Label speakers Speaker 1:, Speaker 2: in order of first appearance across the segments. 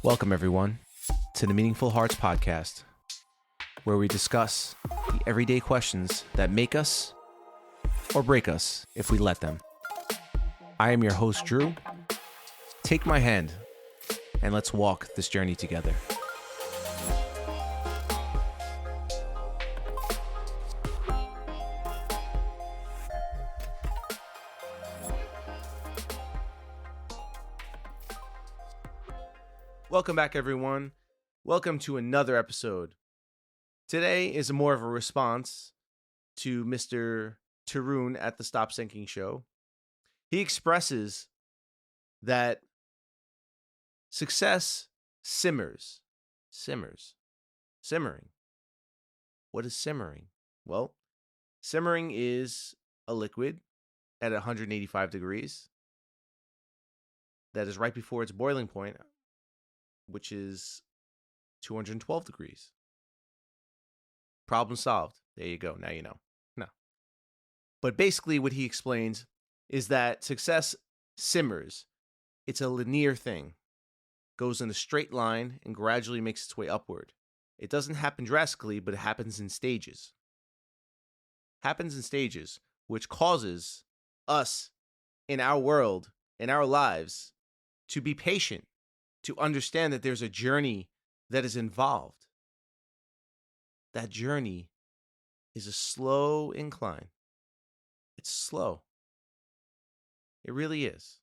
Speaker 1: Welcome, everyone, to the Meaningful Hearts Podcast, where we discuss the everyday questions that make us or break us if we let them. I am your host, Drew. Take my hand and let's walk this journey together. Welcome back, everyone. Welcome to another episode. Today is more of a response to Mr. Tarun at the Stop Sinking Show. He expresses that success simmering. What is simmering? Well, simmering is a liquid at 185 degrees that is right before its boiling point, which is 212 degrees. Problem solved. There you go. Now you know. No. But basically what he explains is that success simmers. It's a linear thing. Goes in a straight line and gradually makes its way upward. It doesn't happen drastically, but it happens in stages. Which causes us in our world, in our lives, to be patient, to understand that there's a journey that is involved. That journey is a slow incline. It's slow. It really is.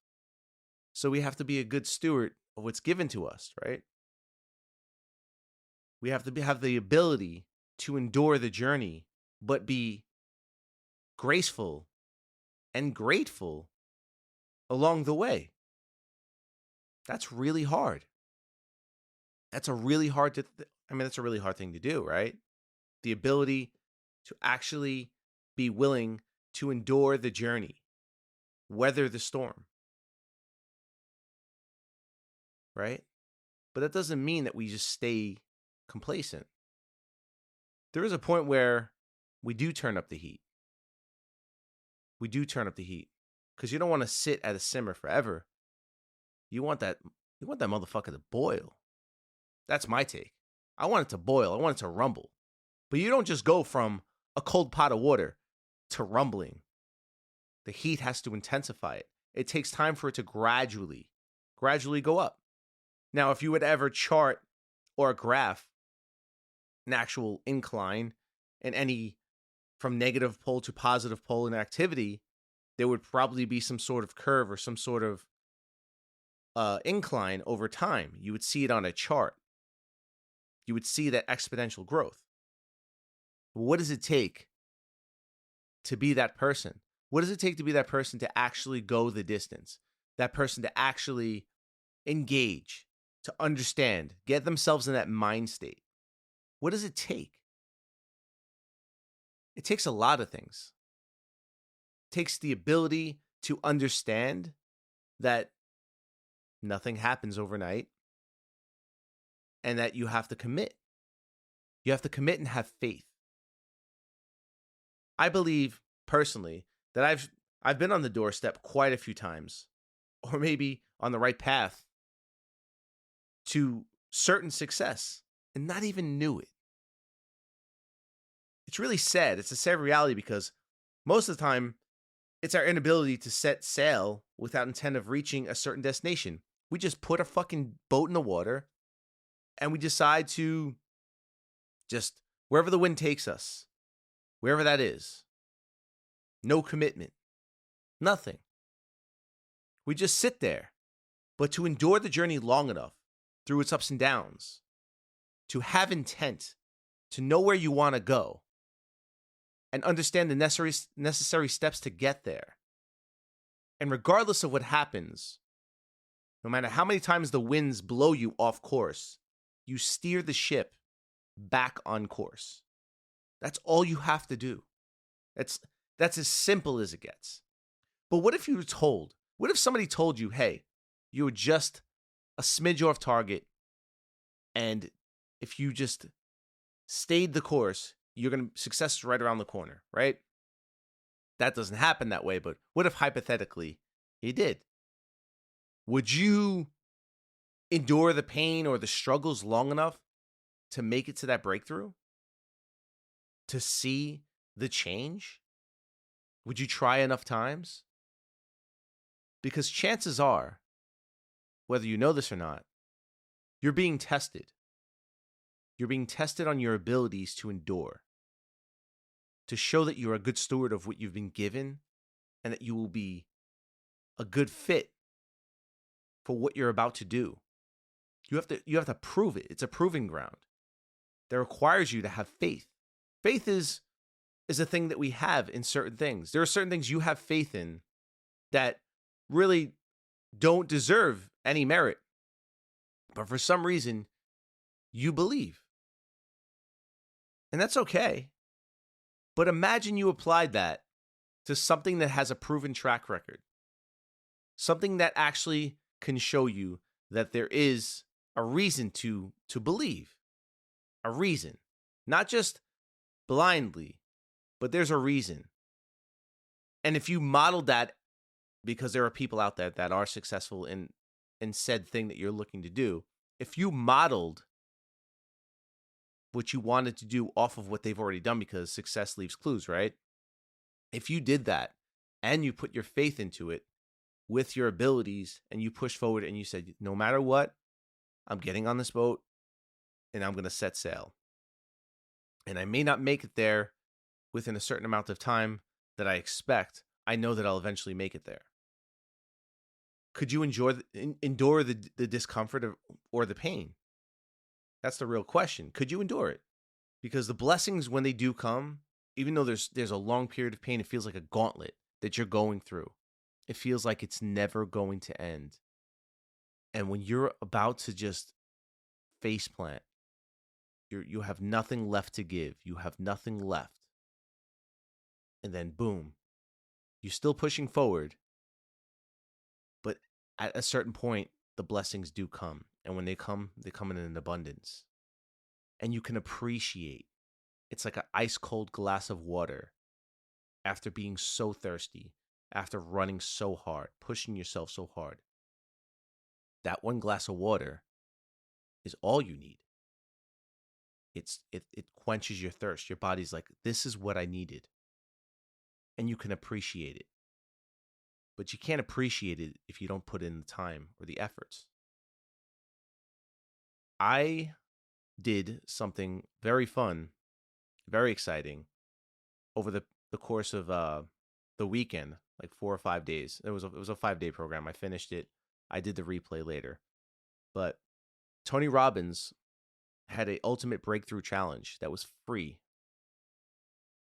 Speaker 1: So we have to be a good steward of what's given to us, right? We have to have the ability to endure the journey, but be graceful and grateful along the way. That's really hard. That's a really hard thing to do, right? The ability to actually be willing to endure the journey, weather the storm, right? But that doesn't mean that we just stay complacent. There is a point where we do turn up the heat. Because you don't want to sit at a simmer forever. You want that motherfucker to boil. That's my take. I want it to boil. I want it to rumble. But you don't just go from a cold pot of water to rumbling. The heat has to intensify it. It takes time for it to gradually go up. Now, if you would ever chart or graph an actual incline in any from negative pole to positive pole in activity, there would probably be some sort of curve or some sort of incline over time. You would see it on a chart. You would see that exponential growth. What does it take to be that person? What does it take to be that person to actually go the distance? That person to actually engage, to understand, get themselves in that mind state. What does it take? It takes a lot of things. It takes the ability to understand that nothing happens overnight, and that you have to commit. You have to commit and have faith. I believe personally that I've been on the doorstep quite a few times, or maybe on the right path to certain success and not even knew it. It's really sad. It's a sad reality because most of the time it's our inability to set sail without intent of reaching a certain destination. We just put a fucking boat in the water and we decide to just wherever the wind takes us, wherever that is. No commitment. Nothing. We just sit there. But to endure the journey long enough through its ups and downs, to have intent, to know where you want to go, and understand the necessary steps to get there. And regardless of what happens, no matter how many times the winds blow you off course, you steer the ship back on course. That's all you have to do. That's as simple as it gets. But what if you were told? What if somebody told you, hey, you were just a smidge off target, and if you just stayed the course, success is right around the corner, right? That doesn't happen that way, but what if hypothetically it did? Would you endure the pain or the struggles long enough to make it to that breakthrough? To see the change? Would you try enough times? Because chances are, whether you know this or not, you're being tested. You're being tested on your abilities to endure, to show that you're a good steward of what you've been given and that you will be a good fit for what you're about to do. You have to prove it. It's a proving ground that requires you to have faith. Faith is a thing that we have in certain things. There are certain things you have faith in that really don't deserve any merit, but for some reason you believe. And that's okay. But imagine you applied that to something that has a proven track record, something that actually can show you that there is a reason to believe, a reason, not just blindly, but there's a reason. And if you modeled that, because there are people out there that are successful in said thing that you're looking to do, if you modeled what you wanted to do off of what they've already done, because success leaves clues, right? If you did that and you put your faith into it with your abilities and you push forward and you said, no matter what, I'm getting on this boat and I'm going to set sail. And I may not make it there within a certain amount of time that I expect. I know that I'll eventually make it there. Could you endure the discomfort or the pain? That's the real question. Could you endure it? Because the blessings, when they do come, even though there's a long period of pain, it feels like a gauntlet that you're going through. It feels like it's never going to end. And when you're about to just faceplant, you have nothing left to give. You have nothing left. And then boom, you're still pushing forward. But at a certain point, the blessings do come. And when they come in an abundance. And you can appreciate. It's like an ice cold glass of water after being so thirsty, after running so hard, pushing yourself so hard. That one glass of water is all you need. It quenches your thirst. Your body's like, this is what I needed. And you can appreciate it. But you can't appreciate it if you don't put in the time or the efforts. I did something very fun, very exciting over the course of the weekend, like 4 or 5 days. It was a 5-day program. I finished it. I did the replay later. But Tony Robbins had a ultimate breakthrough challenge that was free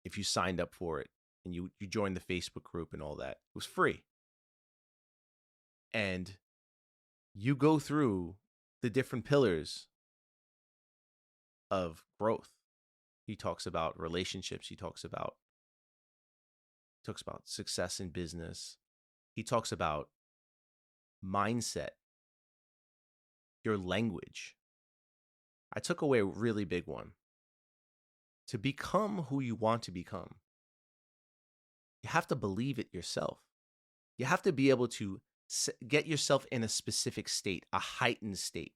Speaker 1: if you signed up for it and you joined the Facebook group and all that. It was free. And you go through the different pillars of growth. He talks about relationships. He talks about success in business. He talks about mindset, your language. I took away a really big one. To become who you want to become, you have to believe it yourself. You have to be able to get yourself in a specific state, a heightened state.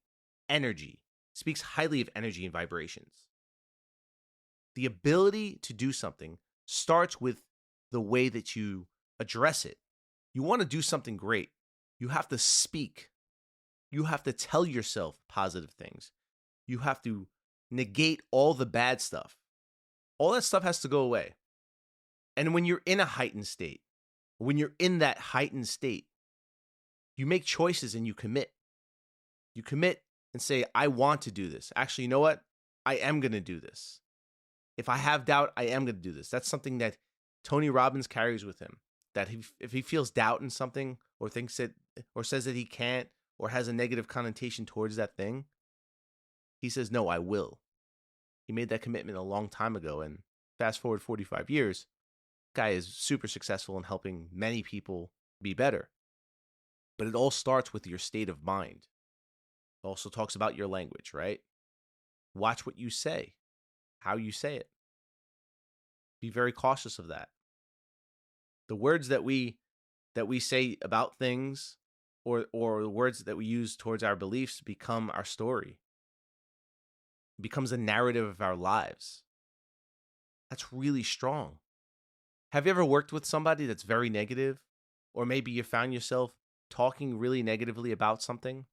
Speaker 1: Energy. Speaks highly of energy and vibrations. The ability to do something starts with the way that you address it. You want to do something great. You have to speak. You have to tell yourself positive things. You have to negate all the bad stuff. All that stuff has to go away. And when you're in a heightened state, when you're in that heightened state, you make choices and you commit. You commit and say, I want to do this. Actually, you know what? I am going to do this. If I have doubt, I am going to do this. That's something that Tony Robbins carries with him. That if he feels doubt in something or thinks that, or says that he can't, or has a negative connotation towards that thing, he says, no, I will. He made that commitment a long time ago. And fast forward 45 years, guy is super successful in helping many people be better. But it all starts with your state of mind. It also talks about your language, right? Watch what you say, how you say it. Be very cautious of that. The words that we say about things or the words that we use towards our beliefs become our story, becomes a narrative of our lives. That's really strong. Have you ever worked with somebody that's very negative? Or maybe you found yourself talking really negatively about something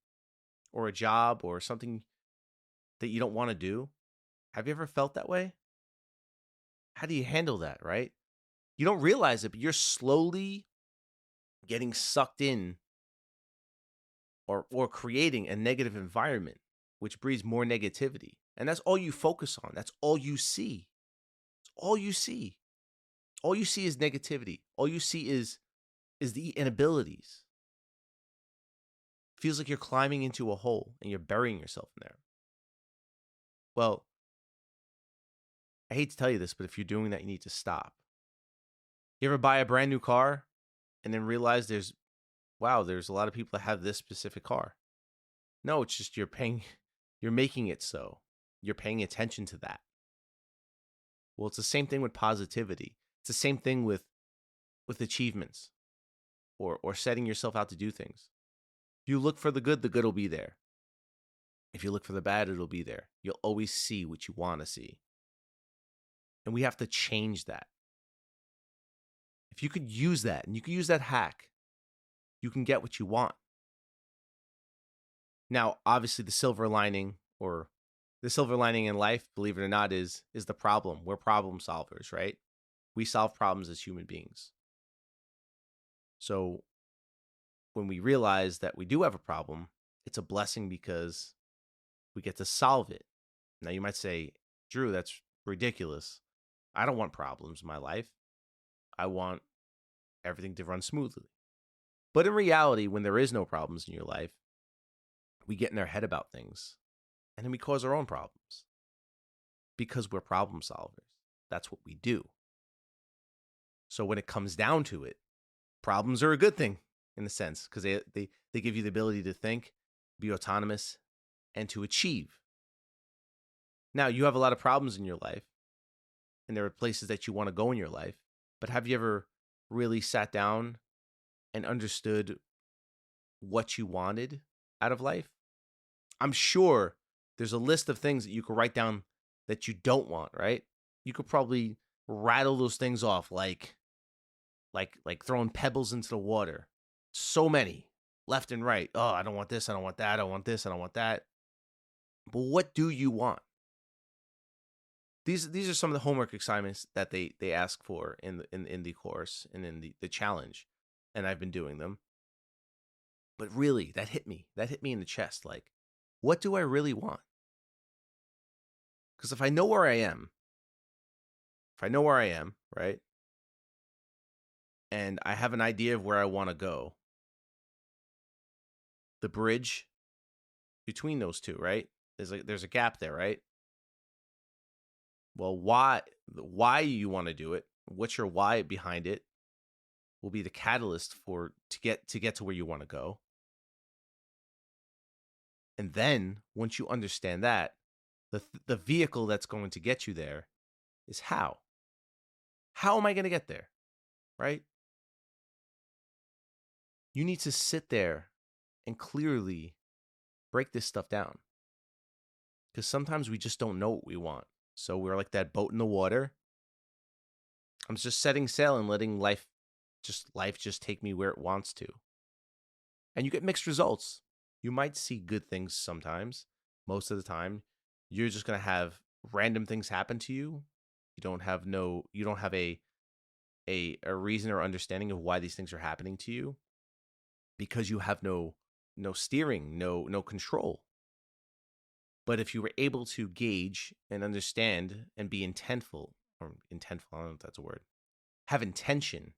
Speaker 1: or a job or something that you don't want to do? Have you ever felt that way? How do you handle that, right? You don't realize it, but you're slowly getting sucked in or creating a negative environment, which breeds more negativity. And that's all you focus on. That's all you see. It's all you see. All you see is negativity. All you see is the inabilities. It feels like you're climbing into a hole and you're burying yourself in there. Well, I hate to tell you this, but if you're doing that, you need to stop. You ever buy a brand new car and then realize there's a lot of people that have this specific car? No, it's just you're making it so. You're paying attention to that. Well, it's the same thing with positivity. It's the same thing with achievements or setting yourself out to do things. If you look for the good will be there. If you look for the bad, it'll be there. You'll always see what you want to see. And we have to change that. If you could use that, and you could use that hack, you can get what you want. Now, obviously, the silver lining in life, believe it or not, is the problem. We're problem solvers, right? We solve problems as human beings. So when we realize that we do have a problem, it's a blessing because we get to solve it. Now, you might say, Drew, that's ridiculous. I don't want problems in my life. I want everything to run smoothly. But in reality, when there is no problems in your life, we get in our head about things, and then we cause our own problems because we're problem solvers. That's what we do. So when it comes down to it, problems are a good thing in a sense because they give you the ability to think, be autonomous, and to achieve. Now, you have a lot of problems in your life, and there are places that you want to go in your life, but have you ever really sat down and understood what you wanted out of life? I'm sure there's a list of things that you could write down that you don't want, right? You could probably rattle those things off like throwing pebbles into the water. So many, left and right. Oh, I don't want this, I don't want that, I don't want this, I don't want that. But what do you want? These are some of the homework assignments that they ask for in the course and in the challenge, and I've been doing them. But really, that hit me in the chest. Like, what do I really want? Because if I know where I am, right, and I have an idea of where I want to go, the bridge between those two, right? There's a gap there, right? Well, why you want to do it? What's your why behind it? Will be the catalyst to get to where you want to go. And then once you understand that, the vehicle that's going to get you there is how. How am I going to get there? Right? You need to sit there and clearly break this stuff down. Because sometimes we just don't know what we want. So we're like that boat in the water. I'm just setting sail and letting life just take me where it wants to. And you get mixed results. You might see good things sometimes. Most of the time, you're just going to have random things happen to you. You don't have a reason or understanding of why these things are happening to you because you have no steering, no control. But if you were able to gauge and understand and be intentful, I don't know if that's a word, have intention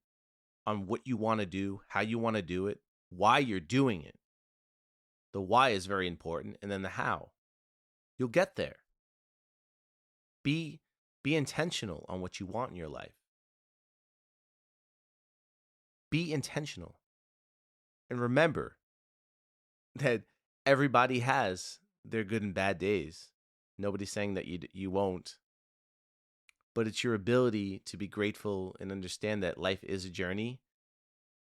Speaker 1: on what you want to do, how you want to do it, why you're doing it. The why is very important, and then the how. You'll get there. Be intentional on what you want in your life. Be intentional. And remember that everybody has their good and bad days. Nobody's saying that you won't. But it's your ability to be grateful and understand that life is a journey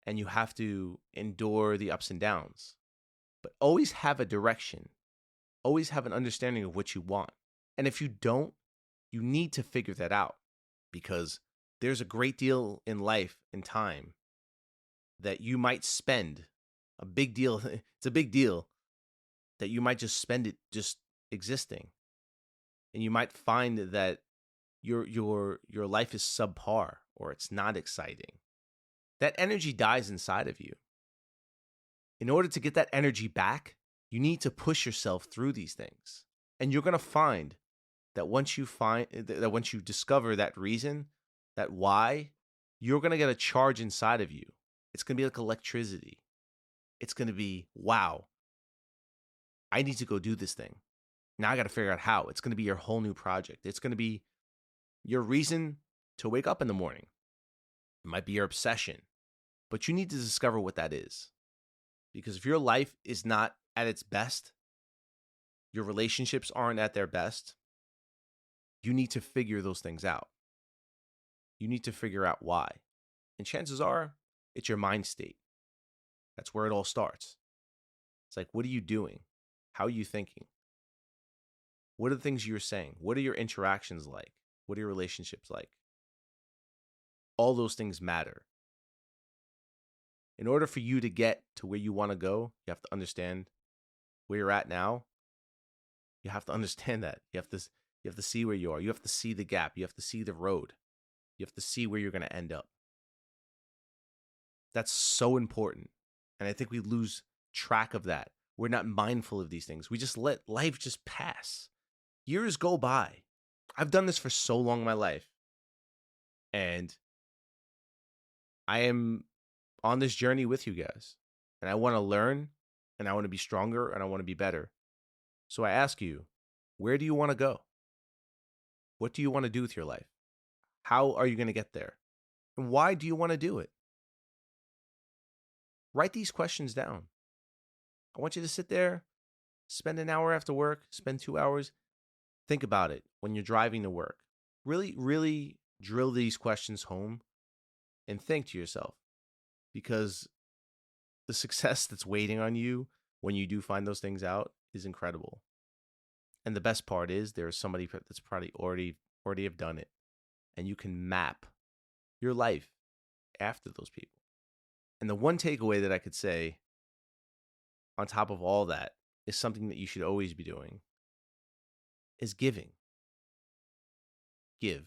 Speaker 1: and you have to endure the ups and downs. But always have a direction. Always have an understanding of what you want. And if you don't, you need to figure that out, because there's a great deal in life and time that you might spend. A big deal. It's a big deal that you might just spend it just existing. And you might find that your life is subpar, or it's not exciting. That energy dies inside of you. In order to get that energy back, you need to push yourself through these things. And you're going to find that once you discover that reason, that why, you're going to get a charge inside of you. It's going to be like electricity. It's going to be, wow, I need to go do this thing. Now I got to figure out how. It's going to be your whole new project. It's going to be your reason to wake up in the morning. It might be your obsession, but you need to discover what that is. Because if your life is not at its best, your relationships aren't at their best, you need to figure those things out. You need to figure out why. And chances are, it's your mind state. That's where it all starts. It's like, what are you doing? How are you thinking? What are the things you're saying? What are your interactions like? What are your relationships like? All those things matter. In order for you to get to where you want to go, you have to understand where you're at now. You have to understand that. You have to see where you are. You have to see the gap. You have to see the road. You have to see where you're going to end up. That's so important. And I think we lose track of that. We're not mindful of these things. We just let life just pass. Years go by. I've done this for so long in my life. And I am on this journey with you guys. And I want to learn, and I want to be stronger, and I want to be better. So I ask you, where do you want to go? What do you want to do with your life? How are you going to get there? And why do you want to do it? Write these questions down. I want you to sit there, spend an hour after work, spend 2 hours. Think about it when you're driving to work. Really, really drill these questions home and think to yourself, because the success that's waiting on you when you do find those things out is incredible. And the best part is there's somebody that's probably already have done it. And you can map your life after those people. And the one takeaway that I could say on top of all that is something that you should always be doing is giving. Give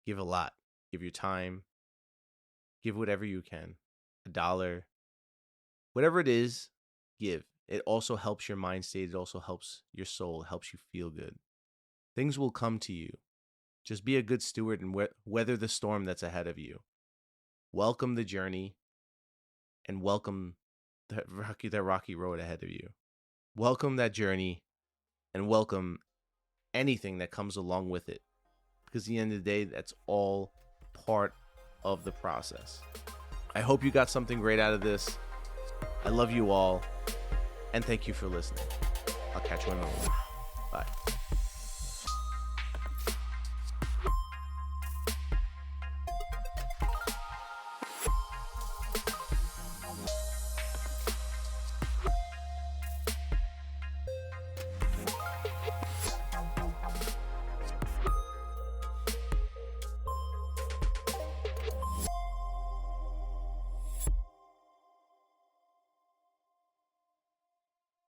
Speaker 1: a lot. Give your time. Give whatever you can. $1, whatever it is, give. It also helps your mind state. It also helps your soul. It helps you feel good. Things will come to you. Just be a good steward and weather the storm that's ahead of you. Welcome the journey, and welcome that rocky road ahead of you. Welcome that journey, and welcome anything that comes along with it. Because at the end of the day, that's all part of the process. I hope you got something great out of this. I love you all, and thank you for listening. I'll catch you on the next one. Bye.